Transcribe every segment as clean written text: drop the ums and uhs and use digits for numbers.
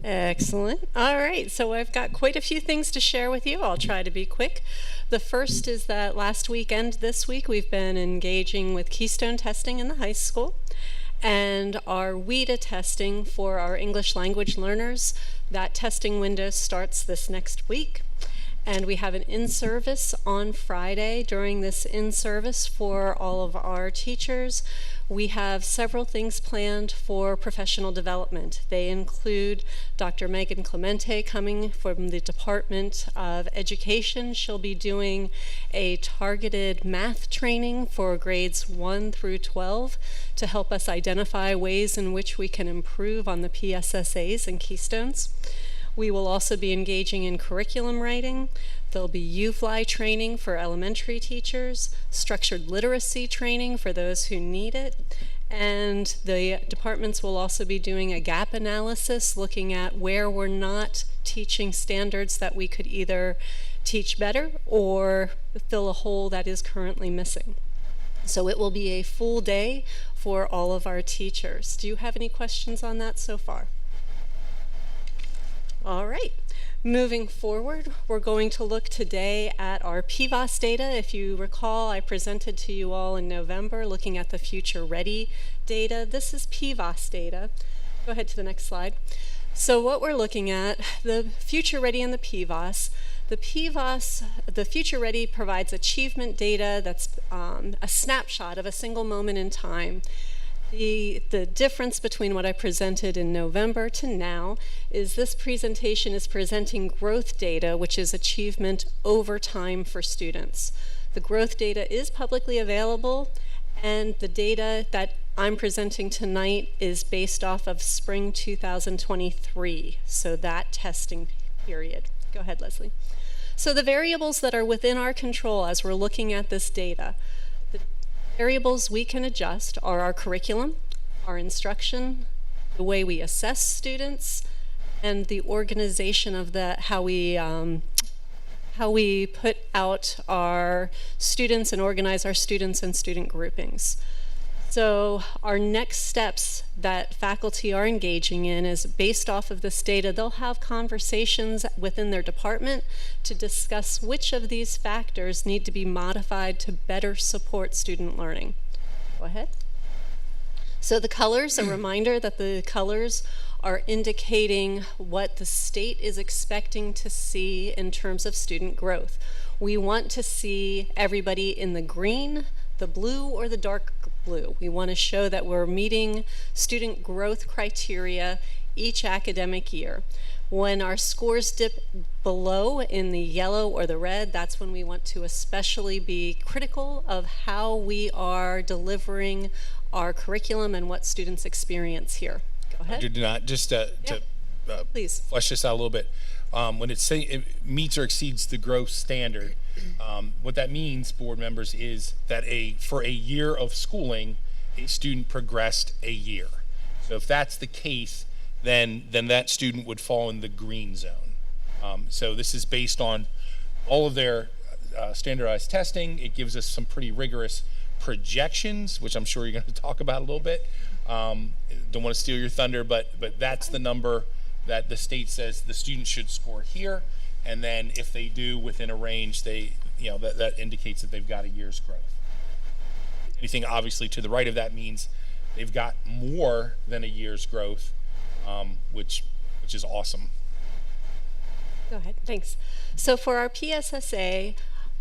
Excellent. All right, so I've got quite a few things to share with you. I'll try to be quick. The first is that last weekend, this week, we've been engaging with Keystone testing in the high school and our WIDA testing for our English language learners. That testing window starts this next week. And we have an in-service on Friday. During this in-service for all of our teachers, we have several things planned for professional development. They include Dr. Megan Clemente coming from the Department of Education. She'll be doing a targeted math training for grades 1 through 12 to help us identify ways in which we can improve on the PSSAs and Keystones. We will also be engaging in curriculum writing. There'll be UFly training for elementary teachers, structured literacy training for those who need it, and the departments will also be doing a gap analysis looking at where we're not teaching standards that we could either teach better or fill a hole that is currently missing. So it will be a full day for all of our teachers. Do you have any questions on that so far? All right, moving forward, we're going to look today at our PVOS data. If you recall, I presented to you all in November looking at the Future Ready data. This is PVOS data. Go ahead to the next slide. So what we're looking at, the Future Ready and the PVOS, the Future Ready provides achievement data that's a snapshot of a single moment in time. The difference between what I presented in November to now is this presentation is presenting growth data, which is achievement over time for students. The growth data is publicly available, and the data that I'm presenting tonight is based off of spring 2023, so that testing period. Go ahead, Leslie. So the variables that are within our control as we're looking at this data, variables we can adjust are our curriculum, our instruction, the way we assess students, and the organization of how we put out our students and organize our students and student groupings. So our next steps that faculty are engaging in is based off of this data. They'll have conversations within their department to discuss which of these factors need to be modified to better support student learning. Go ahead. So the colors, a reminder that the colors are indicating what the state is expecting to see in terms of student growth. We want to see everybody in the green, the blue, or the dark blue. We want to show that we're meeting student growth criteria each academic year. When our scores dip below in the yellow or the red, that's when we want to especially be critical of how we are delivering our curriculum and what students experience here. Go ahead. Please flesh this out a little bit. When it's saying it meets or exceeds the growth standard, what that means, board members, is that for a year of schooling, a student progressed a year. So if that's the case, then that student would fall in the green zone. So this is based on all of their standardized testing. It gives us some pretty rigorous projections, which I'm sure you're going to talk about a little bit. Don't want to steal your thunder, but that's the number that the state says the student should score here, and then if they do within a range, that indicates that they've got a year's growth. Anything obviously to the right of that means they've got more than a year's growth, which is awesome. Go ahead, thanks. So for our PSSA,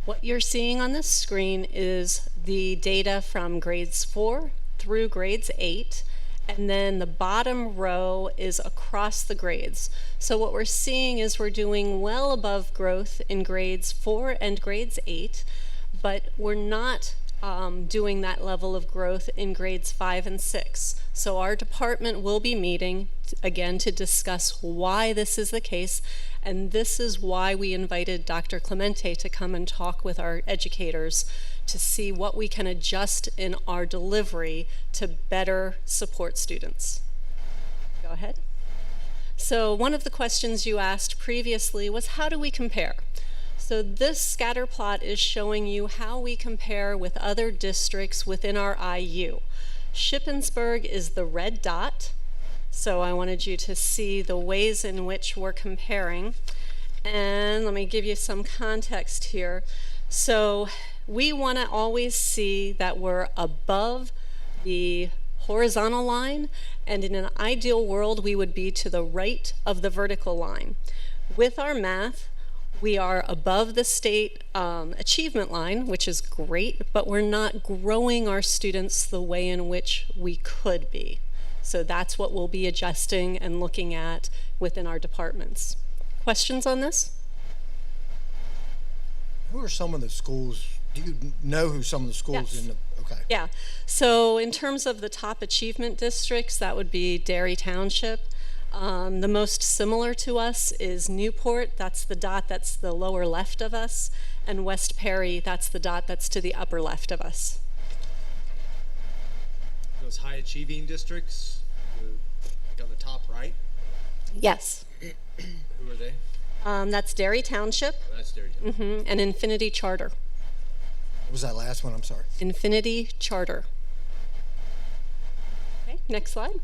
what you're seeing on the screen is the data from grades 4 through grades 8. And then the bottom row is across the grades. So what we're seeing is we're doing well above growth in grades 4 and grades 8, but we're not doing that level of growth in grades 5 and 6. So our department will be meeting again to discuss why this is the case, and this is why we invited Dr. Clemente to come and talk with our educators to see what we can adjust in our delivery to better support students. Go ahead. So one of the questions you asked previously was, how do we compare? So this scatter plot is showing you how we compare with other districts within our IU. Shippensburg is the red dot, So I wanted you to see the ways in which we're comparing. And let me give you some context here. So we want to always see that we're above the horizontal line, and in an ideal world, we would be to the right of the vertical line. With our math, we are above the state achievement line, which is great, but we're not growing our students the way in which we could be. So that's what we'll be adjusting and looking at within our departments. Questions on this? Who are some of the schools? Do you know who some of the schools Yes. in the? Okay. Yeah, so in terms of the top achievement districts, that would be Derry Township. The most similar to us is Newport, that's the dot that's the lower left of us, and West Perry, that's the dot that's to the upper left of us. Those high achieving districts, on the top right, Yes, who are they? that's Derry Township, Oh, that's Derry. and Infinity Charter. What was that last one? I'm sorry. Infinity Charter. Okay, next slide.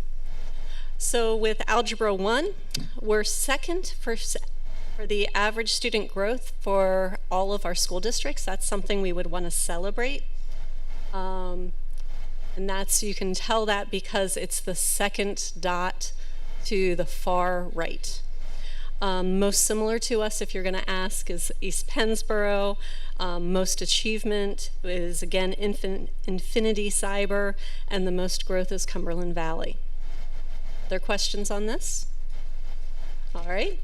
So with Algebra 1, we're second for the average student growth for all of our school districts. That's something we would want to celebrate. And that's, you can tell that because it's the second dot to the far right. Most similar to us, if you're going to ask, is East Pennsboro. Most achievement is, again, Infinity Cyber, and the most growth is Cumberland Valley. Other questions on this? All right.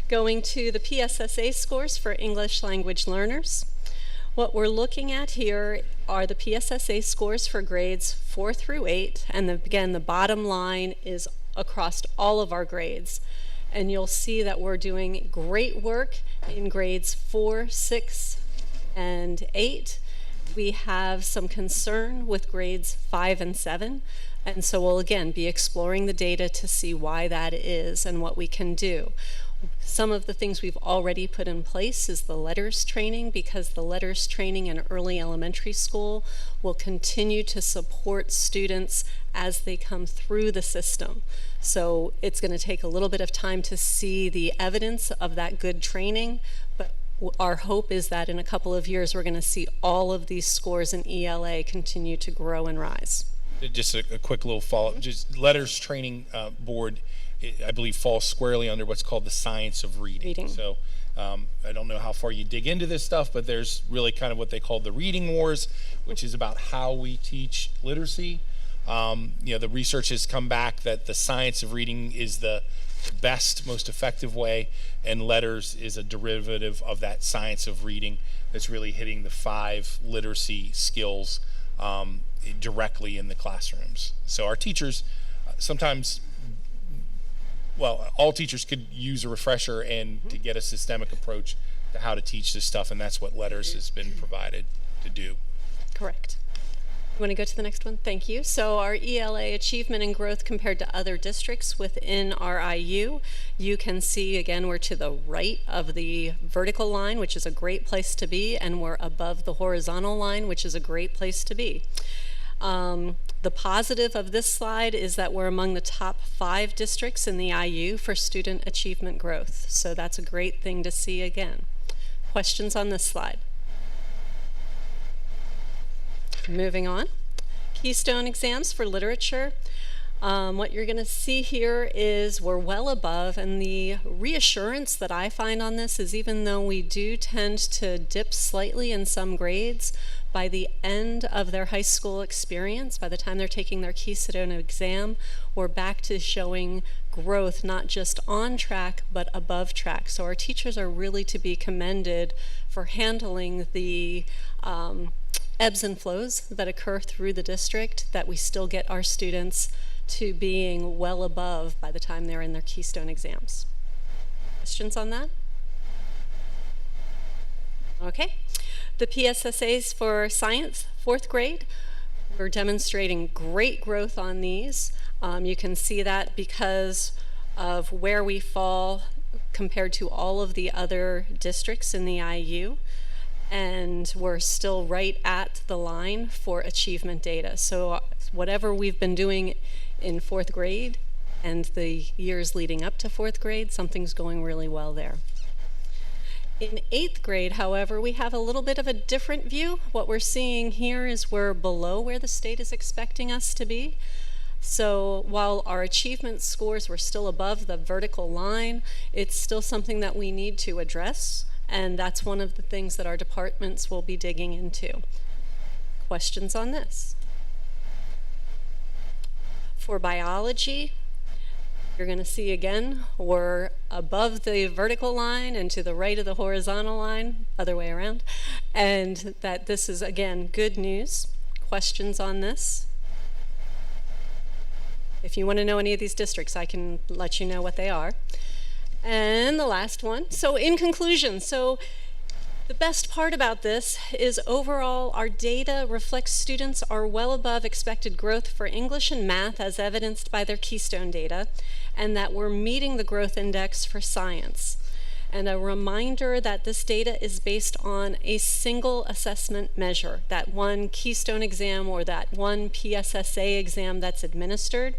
Going to the PSSA scores for English language learners. What we're looking at here are the PSSA scores for grades 4 through 8, and again, the bottom line is across all of our grades. And you'll see that we're doing great work in grades 4, 6, and 8. We have some concern with grades 5 and 7. And so we'll again be exploring the data to see why that is and what we can do. Some of the things we've already put in place is the letters training, because the letters training in early elementary school will continue to support students as they come through the system. So it's going to take a little bit of time to see the evidence of that good training, but our hope is that in a couple of years we're going to see all of these scores in ELA continue to grow and rise. Just a quick little follow-up. Just letters training board, I believe, falls squarely under what's called the science of reading. So I don't know how far you dig into this stuff, but there's really kind of what they call the reading wars, which is about how we teach literacy. The research has come back that the science of reading is the best, most effective way, and letters is a derivative of that science of reading that's really hitting the 5 literacy skills directly in the classrooms. So our teachers sometimes, well, all teachers could use a refresher and to get a systemic approach to how to teach this stuff, and that's what letters has been provided to do. Correct. You want to go to the next one? Thank you. So our ELA achievement and growth compared to other districts within our IU, you can see again we're to the right of the vertical line, which is a great place to be, and we're above the horizontal line, which is a great place to be. The positive of this slide is that we're among the top 5 districts in the IU for student achievement growth. So that's a great thing to see again. Questions on this slide? Moving on. Keystone exams for literature. What you're going to see here is we're well above, and the reassurance that I find on this is even though we do tend to dip slightly in some grades, by the end of their high school experience, by the time they're taking their Keystone exam, we're back to showing growth, not just on track, but above track. So our teachers are really to be commended for handling the ebbs and flows that occur through the district, that we still get our students to being well above by the time they're in their Keystone exams. Questions on that? Okay. The PSSAs for science, 4th grade, we're demonstrating great growth on these. You can see that because of where we fall compared to all of the other districts in the IU. And we're still right at the line for achievement data. So whatever we've been doing in 4th grade and the years leading up to 4th grade, something's going really well there. In 8th grade, however, we have a little bit of a different view. What we're seeing here is we're below where the state is expecting us to be. So while our achievement scores were still above the vertical line, it's still something that we need to address, and that's one of the things that our departments will be digging into. Questions on this? For biology, you're going to see again, we're above the vertical line and to the right of the horizontal line, other way around, and that this is, again, good news. Questions on this? If you want to know any of these districts, I can let you know what they are. And the last one. So in conclusion, the best part about this is overall our data reflects students are well above expected growth for English and math as evidenced by their Keystone data, and that we're meeting the growth index for science. And a reminder that this data is based on a single assessment measure, that one Keystone exam or that one PSSA exam that's administered.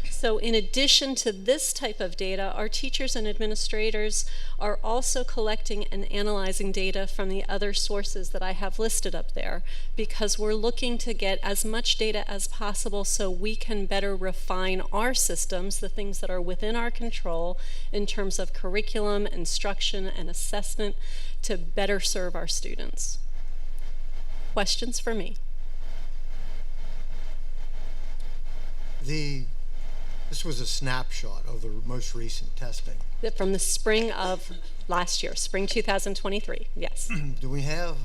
So in addition to this type of data, our teachers and administrators are also collecting and analyzing data from the other sources that I have listed up there, because we're looking to get as much data as possible so we can better refine our systems, the things that are within our control in terms of curriculum, instruction, and assessment to better serve our students. Questions for me? This was a snapshot of the most recent testing. From the spring of last year, spring 2023, yes. Do we have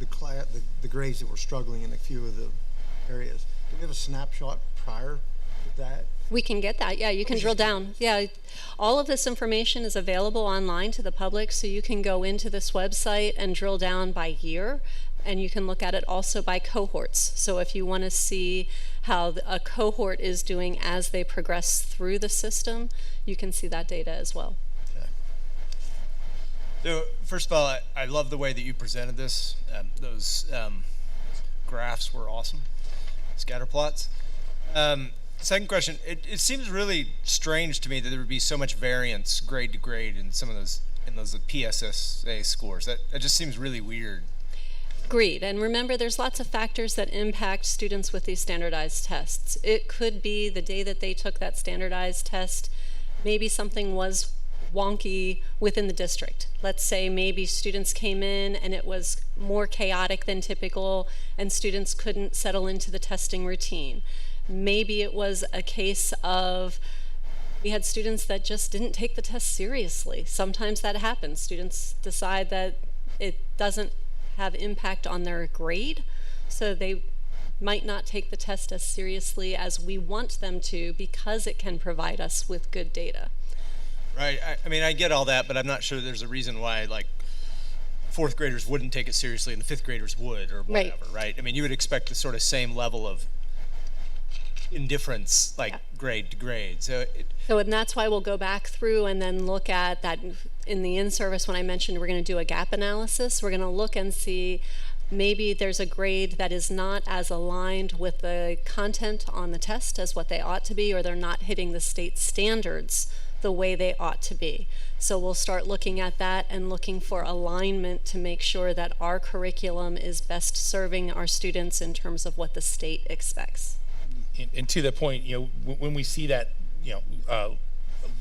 the grades that were struggling in a few of the areas? Do we have a snapshot prior to that? We can get that, yeah, you can drill down. Yeah, all of this information is available online to the public, so you can go into this website and drill down by year, and you can look at it also by cohorts. So if you want to see how a cohort is doing as they progress through the system, you can see that data as well. Okay. So first of all, I love the way that you presented this. Those graphs were awesome, scatter plots. Second question, it seems really strange to me that there would be so much variance grade to grade in some of those PSSA scores. That just seems really weird. Agreed. And remember, there's lots of factors that impact students with these standardized tests. It could be the day that they took that standardized test, maybe something was wonky within the district. Let's say maybe students came in and it was more chaotic than typical and students couldn't settle into the testing routine. Maybe it was a case of we had students that just didn't take the test seriously. Sometimes that happens. Students decide that it doesn't have impact on their grade, so they might not take the test as seriously as we want them to because it can provide us with good data. Right. I mean, I get all that, but I'm not sure there's a reason why, like, 4th graders wouldn't take it seriously and the 5th graders would, or whatever, right? I mean, you would expect the sort of same level of indifference, like, yeah, grade to grade. And that's why we'll go back through and then look at that in the in-service when I mentioned we're going to do a gap analysis. We're going to look and see maybe there's a grade that is not as aligned with the content on the test as what they ought to be, or they're not hitting the state standards the way they ought to be. So we'll start looking at that and looking for alignment to make sure that our curriculum is best serving our students in terms of what the state expects. And to the point, when we see that,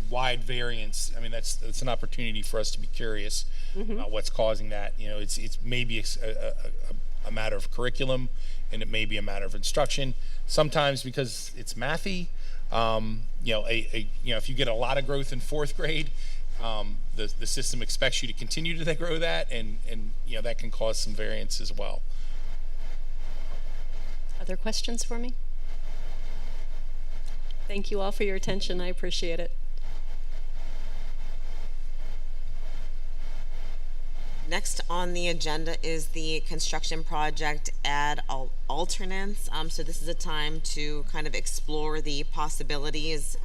wide variance, I mean, that's an opportunity for us to be curious about what's causing that. It's maybe a matter of curriculum, and it may be a matter of instruction. Sometimes because it's mathy, if you get a lot of growth in 4th grade, the system expects you to continue to grow that, and that can cause some variance as well. Other questions for me? Thank you all for your attention. I appreciate it. Next on the agenda is the construction project add alternates. So this is a time to kind of explore the possibilities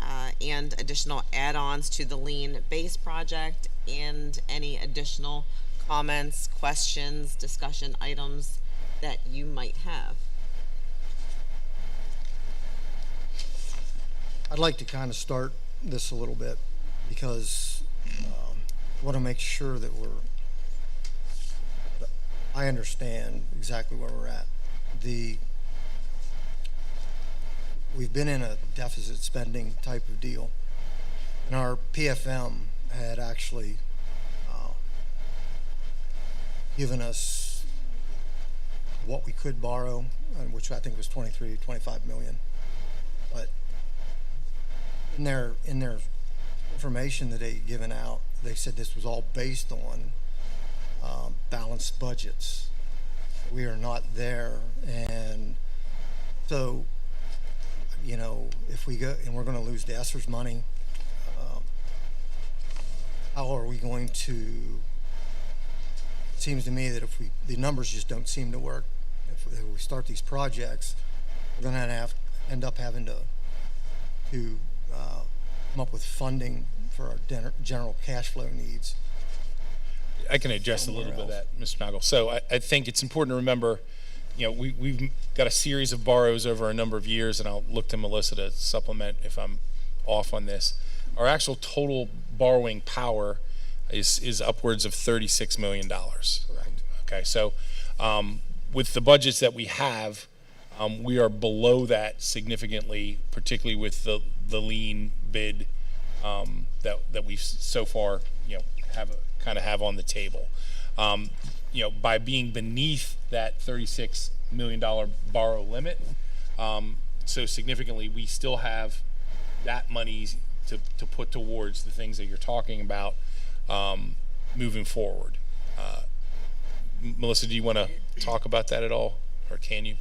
and additional add-ons to the lean base project, and any additional comments, questions, discussion items that you might have. I'd like to kind of start this a little bit because I want to make sure that I understand exactly where we're at. We've been in a deficit spending type of deal, and our PFM had actually given us what we could borrow, which I think was 25 million. But in their information that they given out, they said this was all based on balanced budgets. We are not there, and so if we go and we're going to lose the ESSER's money, how are we going to? It seems to me that if the numbers just don't seem to work. If we start these projects, we're going to end up having to come up with funding for our general cash flow needs. I can address a little bit of that, Mr. Noggle. So I think it's important to remember, we've got a series of borrows over a number of years, and I'll look to Melissa to supplement if I'm off on this. Our actual total borrowing power is upwards of $36 million. Correct. Okay, so with the budgets that we have, we are below that significantly, particularly with the lean bid that we've so far have on the table. By being beneath that $36 million borrow limit, so significantly, we still have that money to put towards the things that you're talking about moving forward. Melissa, do you want to talk about that at all, or can you?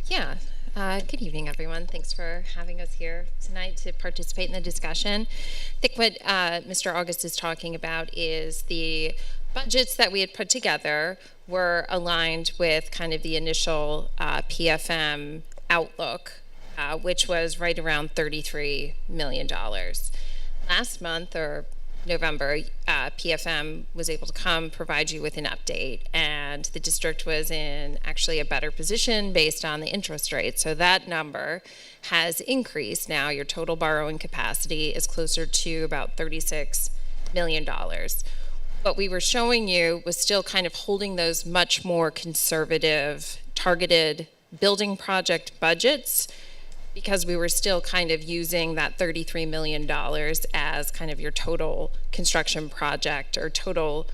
Yeah. Good evening, everyone. Thanks for having us here tonight to participate in the discussion. I think what Mr. August is talking about is the budgets that we had put together were aligned with kind of the initial PFM outlook, which was right around $33 million. Last month, or November, PFM was able to provide you with an update, and the district was in actually a better position based on the interest rate. So that number has increased. Now your total borrowing capacity is closer to about $36 million. What we were showing you was still kind of holding those much more conservative, targeted building project budgets, because we were still kind of using that $33 million as kind of your total construction project or total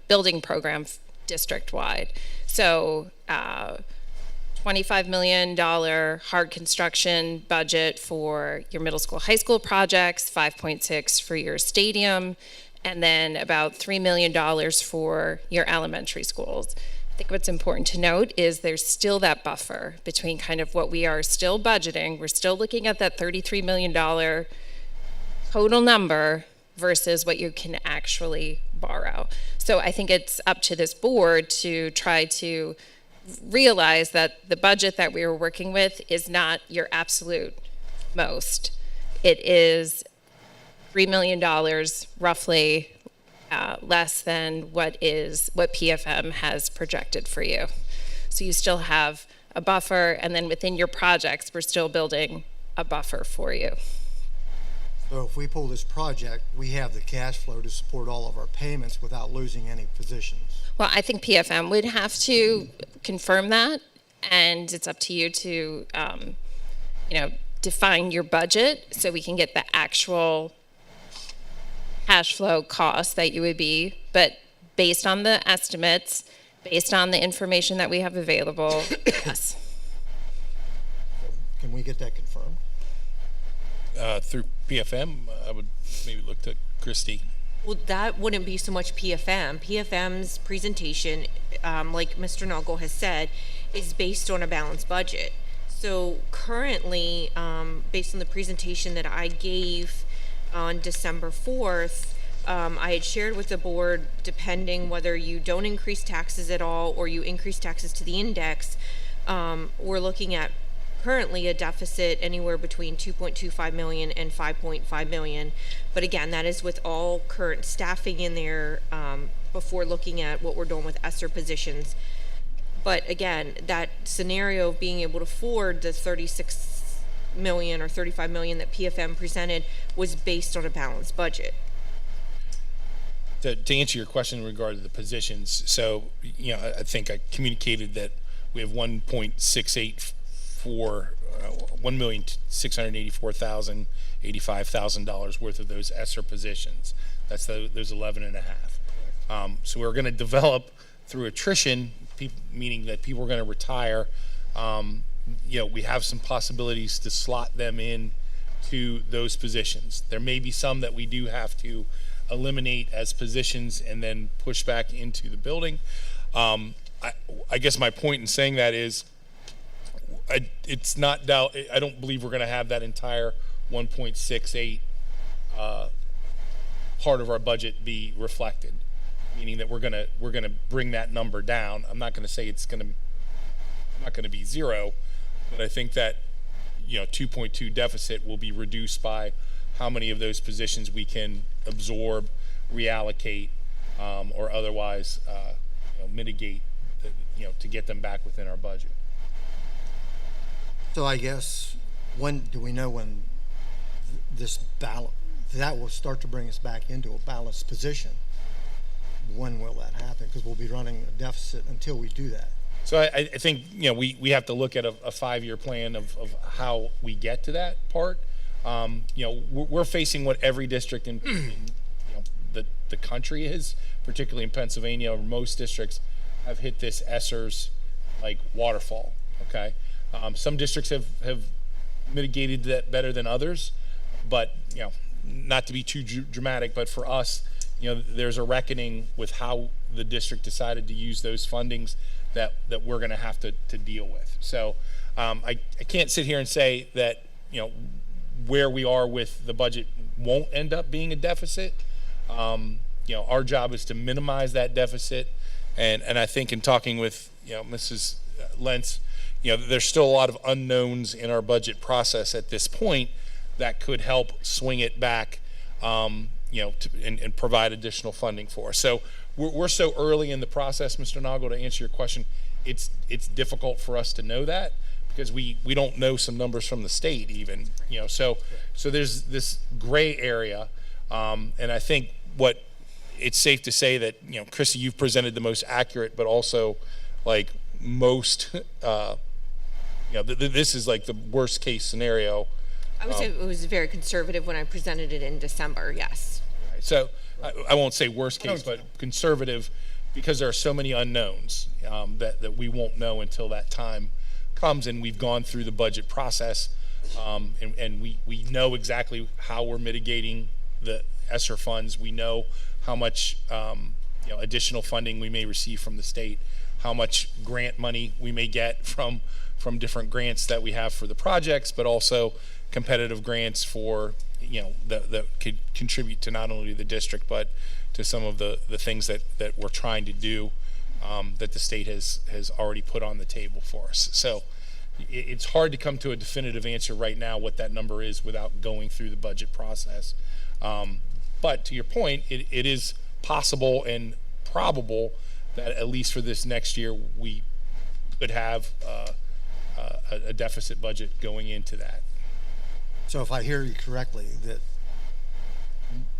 building program district-wide. So $25 million hard construction budget for your middle school, high school projects, 5.6 for your stadium, and then about $3 million for your elementary schools. I think what's important to note is there's still that buffer between kind of what we are still budgeting. We're still looking at that $33 million total number versus what you can actually borrow. So I think it's up to this board to try to realize that the budget that we were working with is not your absolute most. It is $3 million roughly less than what PFM has projected for you. So you still have a buffer, and then within your projects, we're still building a buffer for you. So if we pull this project, we have the cash flow to support all of our payments without losing any positions. Well, I think PFM would have to confirm that, and it's up to you to, define your budget so we can get the actual cash flow costs that you would be, but based on the estimates, based on the information that we have available, yes. Can we get that confirmed? Through PFM, I would maybe look to Christy. Well, that wouldn't be so much PFM. PFM's presentation, like Mr. Noggle has said, is based on a balanced budget. So currently, based on the presentation that I gave on December 4th, I had shared with the board, depending whether you don't increase taxes at all or you increase taxes to the index, we're looking at currently a deficit anywhere between 2.25 million and 5.5 million. But again, that is with all current staffing in there before looking at what we're doing with ESSER positions. But again, that scenario of being able to afford the 36 million or 35 million that PFM presented was based on a balanced budget. To answer your question in regard to the positions, so I think I communicated that we have 1.68 for $1,684,085 worth of those ESSER positions. That's those 11 and a half. So we're going to develop through attrition, meaning that people are going to retire. We have some possibilities to slot them in to those positions. There may be some that we do have to eliminate as positions and then push back into the building. I guess my point in saying that is, it's not doubt. I don't believe we're going to have that entire 1.68 part of our budget be reflected, meaning that we're gonna bring that number down. I'm not going to say it's not going to be zero, but I think that 2.2 deficit will be reduced by how many of those positions we can absorb, reallocate, or otherwise mitigate, to get them back within our budget. So I guess, when do we know when this that will start to bring us back into a balanced position? When will that happen? Because we'll be running a deficit until we do that. So I think we have to look at a 5-year plan of how we get to that part. We're facing what every district in the country is, particularly in Pennsylvania. Most districts have hit this ESSER's like waterfall. Okay, some districts have mitigated that better than others, but not to be too dramatic, but for us, there's a reckoning with how the district decided to use those fundings that we're going to have to deal with. So I can't sit here and say that where we are with the budget won't end up being a deficit. Our job is to minimize that deficit, and I think in talking with Mrs. Lentz, there's still a lot of unknowns in our budget process at this point that could help swing it back, and provide additional funding for us. So we're so early in the process, Mr. Noggle, to answer your question. It's difficult for us to know that because we don't know some numbers from the state even. So there's this gray area, and I think what it's safe to say that Chrissy, you've presented the most accurate, but also like most. This is like the worst case scenario. I would say it was very conservative when I presented it in December, yes. So I won't say worst case, but conservative, because there are so many unknowns that we won't know until that time comes and we've gone through the budget process, and we know exactly how we're mitigating the ESSER funds. We know how much additional funding we may receive from the state, how much grant money we may get from different grants that we have for the projects, but also competitive grants for that could contribute to not only the district but to some of the things that we're trying to do, that the state has already put on the table for us. So it's hard to come to a definitive answer right now what that number is without going through the budget process. But to your point, it is possible and probable that at least for this next year we could have a deficit budget going into that. So if I hear you correctly, that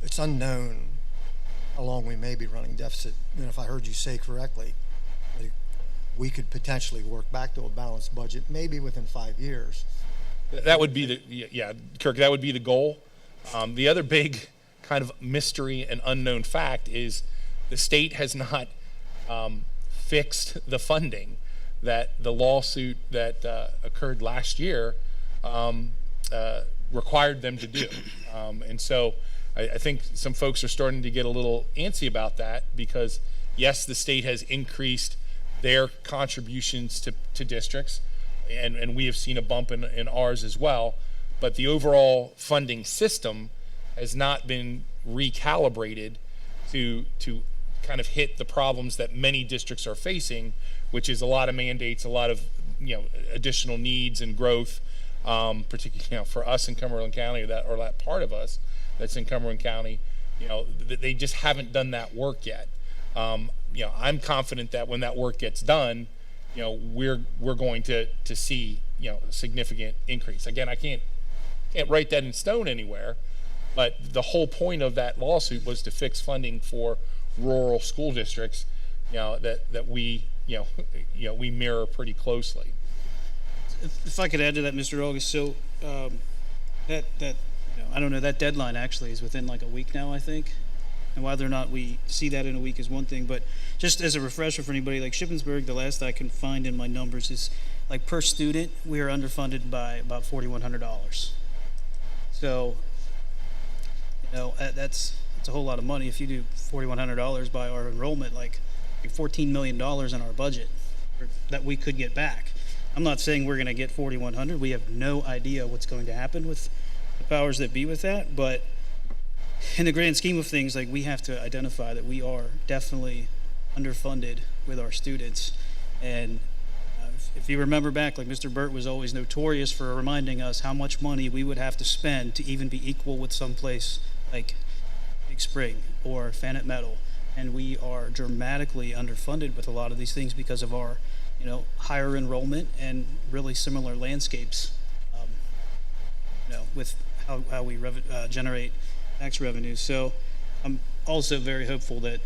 it's unknown how long we may be running deficit, and if I heard you say correctly, that we could potentially work back to a balanced budget maybe within 5 years. That would be Kirk, that would be the goal. The other big kind of mystery and unknown fact is the state has not fixed the funding that the lawsuit that occurred last year required them to do. And so I think some folks are starting to get a little antsy about that because, yes, the state has increased their contributions to districts, and we have seen a bump in ours as well, but the overall funding system has not been recalibrated to kind of hit the problems that many districts are facing, which is a lot of mandates, a lot of additional needs and growth, particularly for us in Cumberland County, or that part of us that's in Cumberland County. They just haven't done that work yet. I'm confident that when that work gets done, we're going to see, a significant increase. Again, I can't write that in stone anywhere, but the whole point of that lawsuit was to fix funding for rural school districts, that we, we mirror pretty closely. If I could add to that, Mr. August, so I don't know, that deadline actually is within like a week now, I think. And whether or not we see that in a week is one thing, but just as a refresher for anybody, like Shippensburg, the last I can find in my numbers is like per student, we are underfunded by about $4,100. So, that's a whole lot of money. If you do $4,100 by our enrollment, like $14 million in our budget that we could get back. I'm not saying we're going to get 4,100. We have no idea what's going to happen with the powers that be with that, but in the grand scheme of things, like we have to identify that we are definitely underfunded with our students. And if you remember back, like Mr. Burt was always notorious for reminding us how much money we would have to spend to even be equal with someplace like Big Spring or Fanet Metal. And we are dramatically underfunded with a lot of these things because of our, higher enrollment and really similar landscapes, with how we generate tax revenues. So I'm also very hopeful that,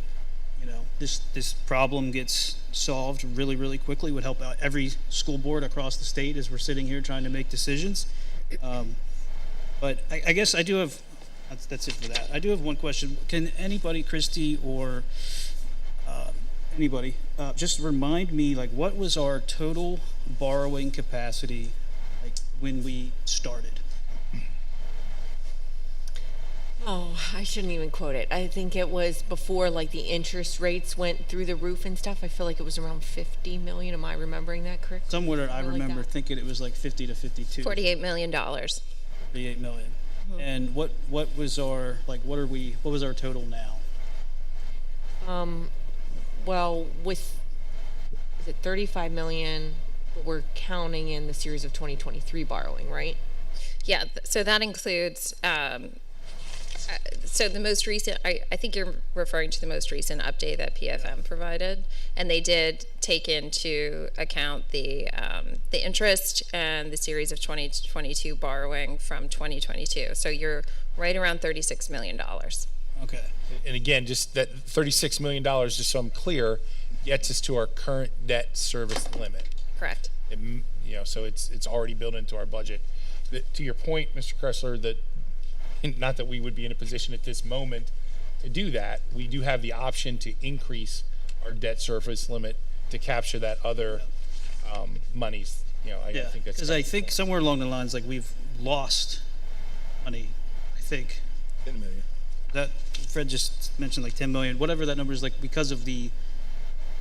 this problem gets solved really, really quickly. Would help out every school board across the state as we're sitting here trying to make decisions. But I guess I do have, that's it for that. I do have one question. Can anybody, Christy or anybody, just remind me, like, what was our total borrowing capacity, like, when we started? Oh, I shouldn't even quote it. I think it was before like the interest rates went through the roof and stuff. I feel like it was around 50 million. Am I remembering that correctly? Somewhere I Something like remember that. thinking it was like 50 to 52. $48 million. 48 million. And what was our, like, what was our total now? Well, is it 35 million? We're counting in the series of 2023 borrowing, right? Yeah, so that includes, so the most recent, I think you're referring to the most recent update that PFM provided, and they did take into account the interest and the series of 2022 borrowing from 2022. So you're right around $36 million. Okay. And again, just that $36 million, just so I'm clear, gets us to our current debt service limit. Correct. So it's already built into our budget. To your point, Mr. Kressler, that not that we would be in a position at this moment to do that, we do have the option to increase our debt service limit to capture that other monies. I think that's because I think somewhere along the lines, like, we've lost money, I think. 10 million. That Fred just mentioned, like 10 million, whatever that number is, like, because of the,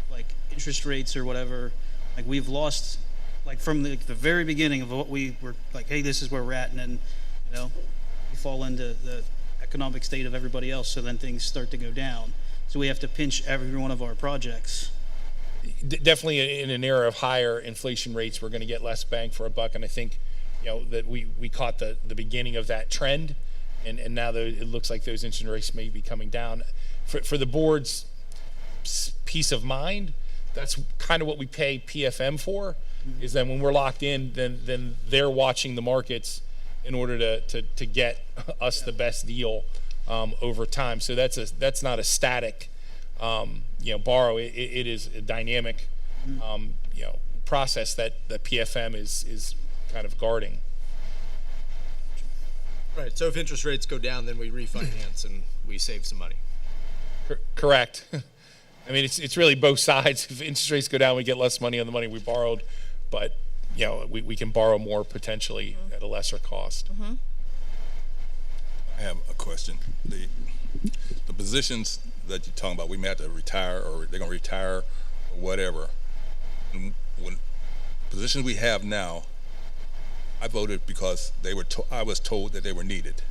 like, interest rates or whatever, like, we've lost, like, from the very beginning of what we were like, hey, this is where we're at, and then, we fall into the economic state of everybody else, so then things start to go down. So we have to pinch every one of our projects. Definitely in an era of higher inflation rates, we're going to get less bang for a buck. And I think, that we caught the beginning of that trend. And now it looks like those interest rates may be coming down. For the board's peace of mind, that's kind of what we pay PFM for, is that when we're locked in, then they're watching the markets in order to get us the best deal over time. So that's not a static borrow. It is a dynamic process that the PFM is kind of guarding. Right. So if interest rates go down, then we refinance and we save some money. Correct. I mean, it's really both sides. If interest rates go down, we get less money on the money we borrowed, but we can borrow more potentially at a lesser cost. I have a question. The positions that you're talking about, we may have to retire, or they're going to retire, or whatever. And when positions we have now, I voted because I was told that they were needed.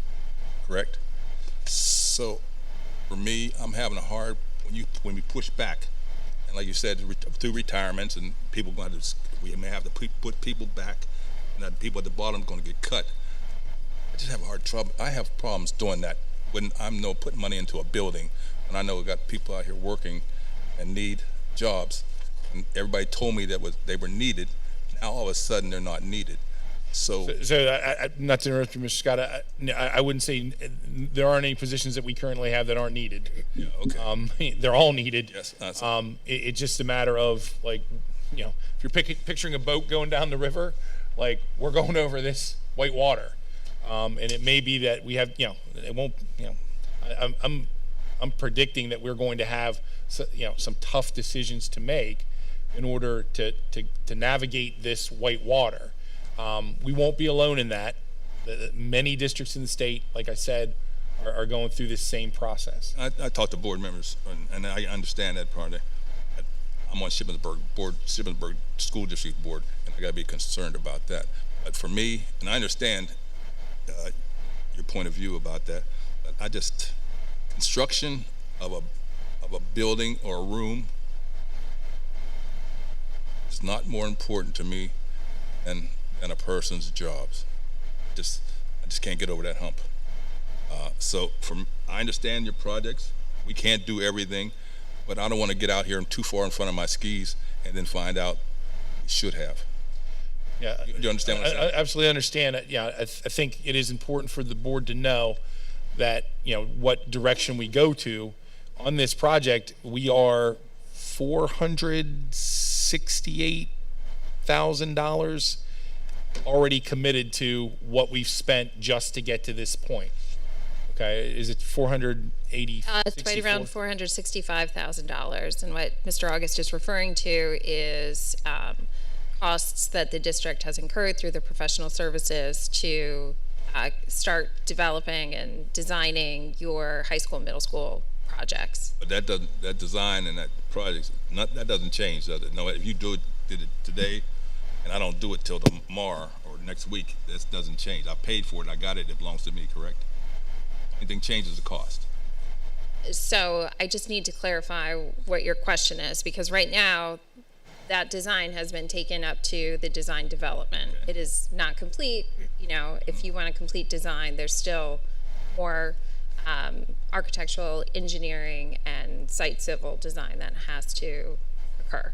Correct? So, for me, I'm having a hard when we push back, and like you said, through retirements, and people going to we may have to put people back, and the people at the bottom are going to get cut. I just have a hard trouble. I have problems doing that when I'm putting money into a building, and I know we got people out here working and need jobs. and everybody told me that they were needed. Now all of a sudden they're not needed. So Not to interrupt you, Mr. Scott, I wouldn't say there aren't any positions that we currently have that aren't needed. yeah, okay. They're all needed. Yes, It's just a matter of, like, if you're picturing a boat going down the river, like, we're going over this white water. And it may be that we have, it won't, I'm predicting that we're going to have, some tough decisions to make in order to navigate this white water. We won't be alone in that. Many districts in the state, like I said, are going through this same process. I talked to board members, and I understand that part of it. I'm on Shippensburg School District Board, and I got to be concerned about that. But for me, and I understand your point of view about that, but construction of a building or a room is not more important to me than a person's jobs. I just can't get over that hump. So I understand your projects. We can't do everything, but I don't want to get out here and too far in front of my skis and then find out we should have. Yeah, Do you understand what I'm saying? I absolutely understand. Yeah, I think it is important for the board to know that, what direction we go to on this project. We are $468,000 already committed to what we've spent just to get to this point. Okay, is it 480? It's right around $465,000, and what Mr. August is referring to is costs that the district has incurred through the professional services to start developing and designing your high school, middle school projects. But that design and that project, that doesn't change, does it? No, if you did it today, and I don't do it till tomorrow or next week, this doesn't change. I paid for it, I got it, it belongs to me, correct? Anything changes the cost. So I just need to clarify what your question is, because right now that design has been taken up to the design development. It is not complete. If you want a complete design, there's still more architectural, engineering, and site civil design that has to occur.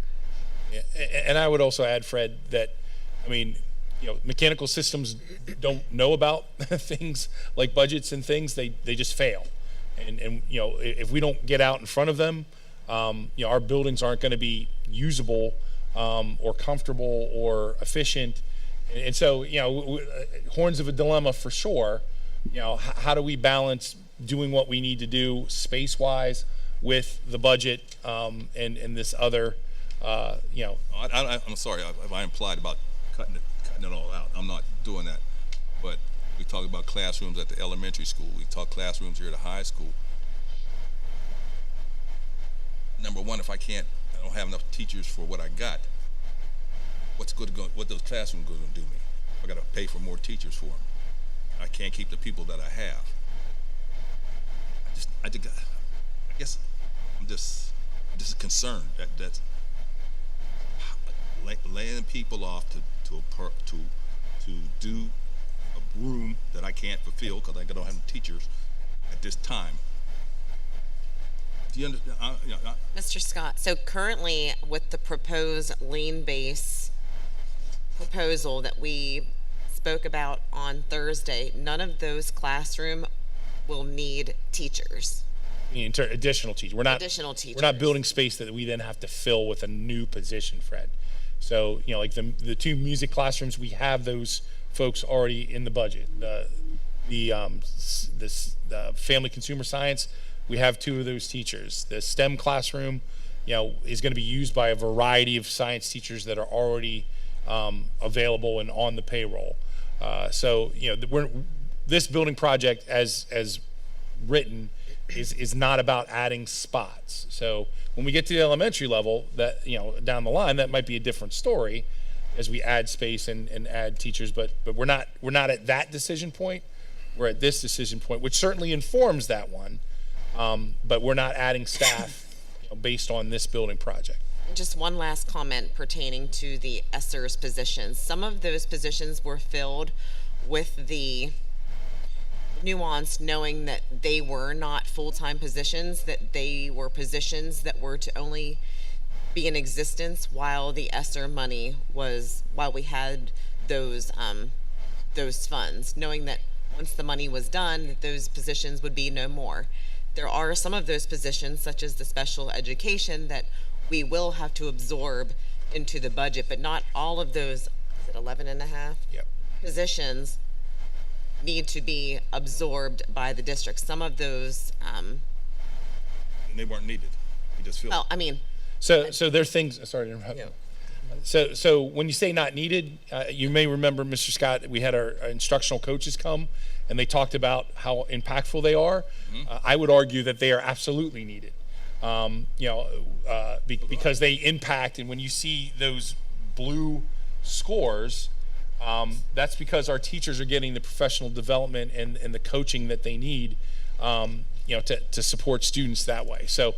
Yeah, and I would also add, Fred, that, mechanical systems don't know about things like budgets and things. They just fail. And if we don't get out in front of them, our buildings aren't going to be usable or comfortable or efficient. And so, horns of a dilemma for sure. How do we balance doing what we need to do space-wise with the budget and this other, I'm sorry if I implied about cutting it all out. I'm not doing that. But we talk about classrooms at the elementary school. We talk classrooms here at the high school. Number one, if I don't have enough teachers for what I got, what those classrooms going to do me? I got to pay for more teachers for them. I can't keep the people that I have. I guess I'm just concerned that's laying people off to do a room that I can't fulfill because I don't have teachers at this time. Do you understand? Mr. Scott, so currently with the proposed lean base proposal that we spoke about on Thursday, none of those classroom will need teachers. Additional teachers. We're not Additional teachers. We're not building space that we then have to fill with a new position, Fred. So, like the two music classrooms, we have those folks already in the budget. The family consumer science, we have 2 of those teachers. The STEM classroom, is going to be used by a variety of science teachers that are already available and on the payroll. So, this building project, as written, is not about adding spots. So when we get to the elementary level, that down the line, that might be a different story as we add space and add teachers. But we're not at that decision point. We're at this decision point, which certainly informs that one. But we're not adding staff based on this building project. Just one last comment pertaining to the ESSER's positions. Some of those positions were filled with the nuance, knowing that they were not full-time positions, that they were positions that were to only be in existence while the ESSER money was, while we had those funds, knowing that once the money was done, that those positions would be no more. There are some of those positions, such as the special education, that we will have to absorb into the budget, but not all of those, is it 11 and a half? Yep. Positions need to be absorbed by the district. Some of those, And they weren't needed. You just feel. well, I mean, So there are things, sorry to interrupt. Yeah. So when you say not needed, you may remember, Mr. Scott, we had our instructional coaches come and they talked about how impactful they are. I would argue that they are absolutely needed. Because they impact, and when you see those blue scores, that's because our teachers are getting the professional development and the coaching that they need, to support students that way. So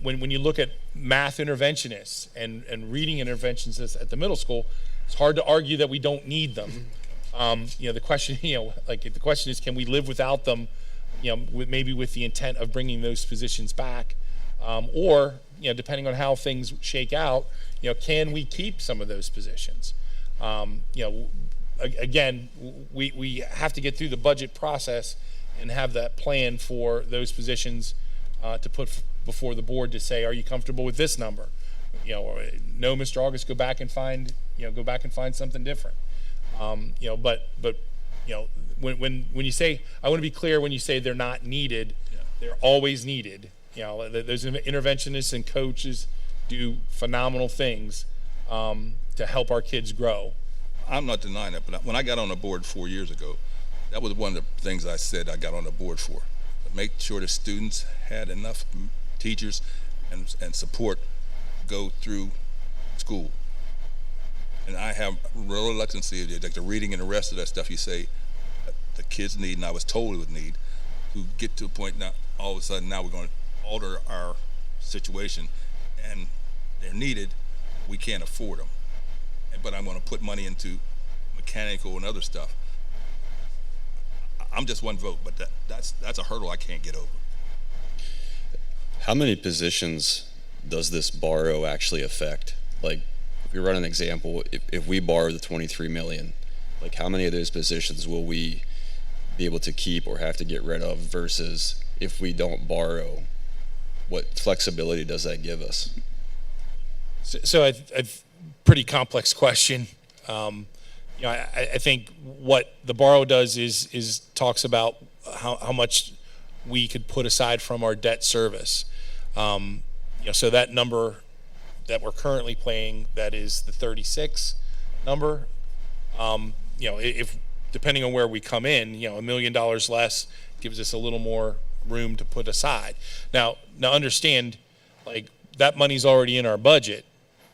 when you look at math interventionists and reading interventionists at the middle school, it's hard to argue that we don't need them. The question, the question is, can we live without them? Maybe with the intent of bringing those positions back, or depending on how things shake out, can we keep some of those positions? Again, we have to get through the budget process and have that plan for those positions to put before the board to say, are you comfortable with this number? Or no, Mr. August, go back and find something different. When you say, I want to be clear, when you say they're not needed, they're always needed. Those interventionists and coaches do phenomenal things to help our kids grow. I'm not denying that, but when I got on the board 4 years ago, that was one of the things I said I got on the board for. To make sure the students had enough teachers and support go through school. And I have real reluctancy, like the reading and the rest of that stuff you say the kids need, and I was told would need, to get to a point now, all of a sudden now we're going to alter our situation, and they're needed, we can't afford them. But I'm going to put money into mechanical and other stuff. I'm just one vote, but that's a hurdle I can't get over. How many positions does this borrow actually affect? Like, if we run an example, if we borrow the 23 million, like how many of those positions will we be able to keep or have to get rid of, versus if we don't borrow, what flexibility does that give us? So I pretty complex question. I think what the borrow does is talks about how much we could put aside from our debt service. So that number that we're currently paying, that is the 36 number. If depending on where we come in, $1 million less gives us a little more room to put aside. Now understand, like, that money's already in our budget,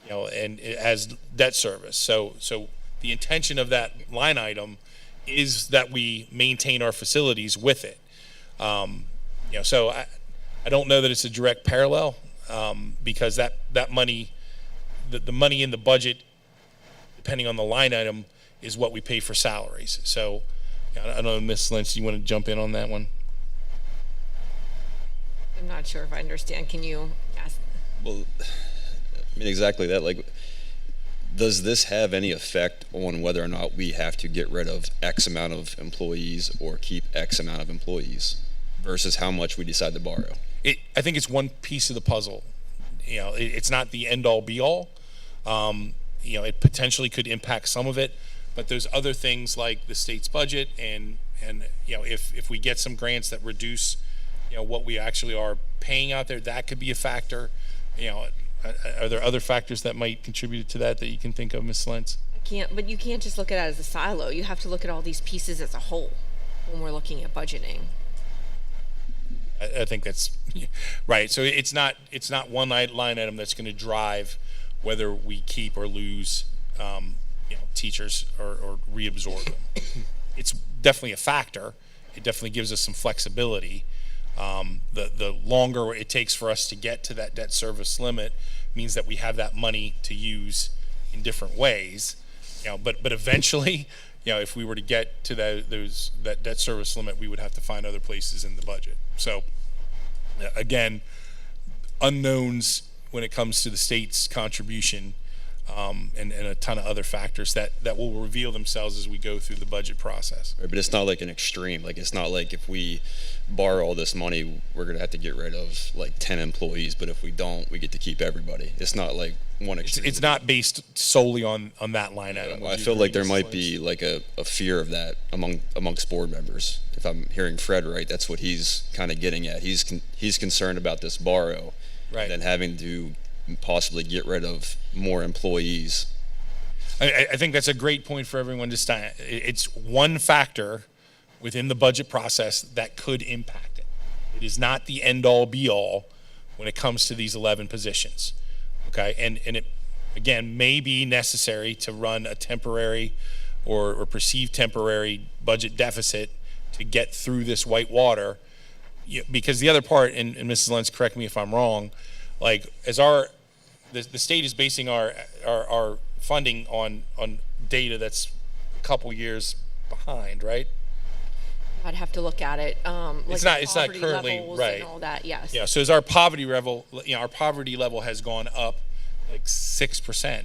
and it has debt service. So the intention of that line item is that we maintain our facilities with it. So I don't know that it's a direct parallel, because that money, the money in the budget, depending on the line item, is what we pay for salaries. So I don't know, Ms. Lynch, do you want to jump in on that one? I'm not sure if I understand. Can you ask? Well, I mean, exactly that. Like, does this have any effect on whether or not we have to get rid of X amount of employees or keep X amount of employees versus how much we decide to borrow? I think it's one piece of the puzzle. It's not the end all be all. It potentially could impact some of it, but there's other things like the state's budget and if we get some grants that reduce what we actually are paying out there, that could be a factor. Are there other factors that might contribute to that you can think of, Ms. Lentz? But you can't just look at it as a silo. You have to look at all these pieces as a whole when we're looking at budgeting. I think that's right. So it's not one line item that's going to drive whether we keep or lose teachers or reabsorb them. It's definitely a factor. It definitely gives us some flexibility. The longer it takes for us to get to that debt service limit means that we have that money to use in different ways. But eventually, if we were to get to that debt service limit, we would have to find other places in the budget. So again, unknowns when it comes to the state's contribution, and a ton of other factors that will reveal themselves as we go through the budget process. Right, but it's not like an extreme. Like, it's not like if we borrow all this money, we're going to have to get rid of like 10 employees, but if we don't, we get to keep everybody. It's not like one extreme. It's not based solely on that line item. Would I you feel agree, like there Ms. might Lynch? be like a fear of that amongst board members. If I'm hearing Fred right, that's what he's kind of getting at. He's concerned about this borrow, Right. and then having to possibly get rid of more employees. I think that's a great point for everyone to stand. It's one factor within the budget process that could impact it. It is not the end-all, be-all when it comes to these 11 positions. Okay, and it, again, may be necessary to run a temporary or perceived temporary budget deficit to get through this white water. Because the other part, and Mrs. Lentz, correct me if I'm wrong, like as the state is basing our funding on data that's a couple years behind, right? I'd have to look at it. Like It's not poverty currently levels right. and all that. Yes. Yeah. So as our poverty level, our poverty level has gone up like 6%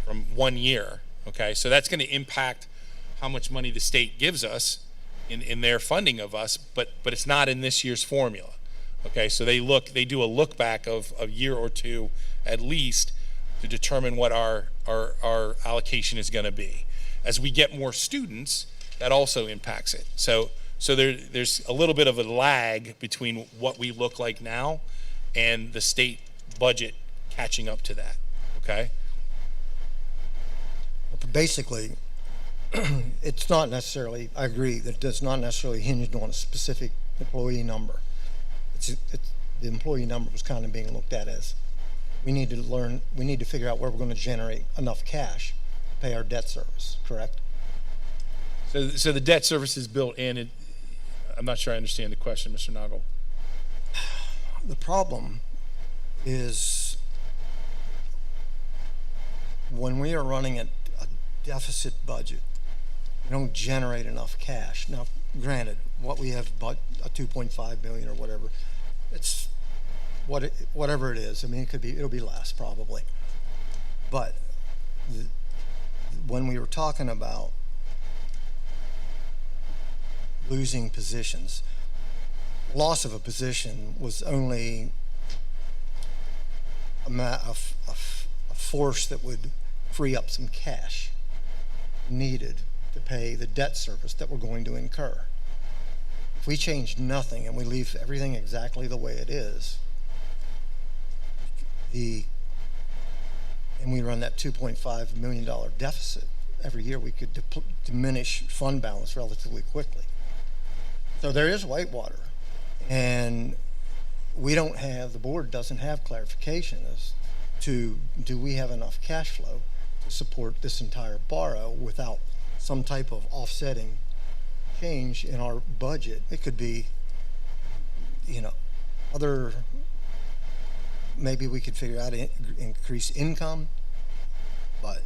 from 1 year. Okay, so that's going to impact how much money the state gives us in their funding of us, but it's not in this year's formula. Okay, so they do a look back of a year or two at least to determine what our allocation is going to be. As we get more students, that also impacts it. So there's a little bit of a lag between what we look like now and the state budget catching up to that. Okay. Basically, it's not necessarily, I agree, that it's not necessarily hinged on a specific employee number. The employee number was kind of being looked at as, we need to figure out where we're going to generate enough cash to pay our debt service, correct? So the debt service is built in. I'm not sure I understand the question, Mr. Noggle. The problem is when we are running a deficit budget, we don't generate enough cash. Now, granted, what we have, but a 2.5 million or whatever, it's whatever it is. I mean, it'll be less probably. But when we were talking about losing positions, loss of a position was only a force that would free up some cash needed to pay the debt service that we're going to incur. If we change nothing and we leave everything exactly the way it is, and we run that $2.5 million deficit every year, we could diminish fund balance relatively quickly. So there is whitewater, and the board doesn't have clarification as to, do we have enough cash flow to support this entire borrow without some type of offsetting change in our budget. It could be, maybe we could figure out increase income, but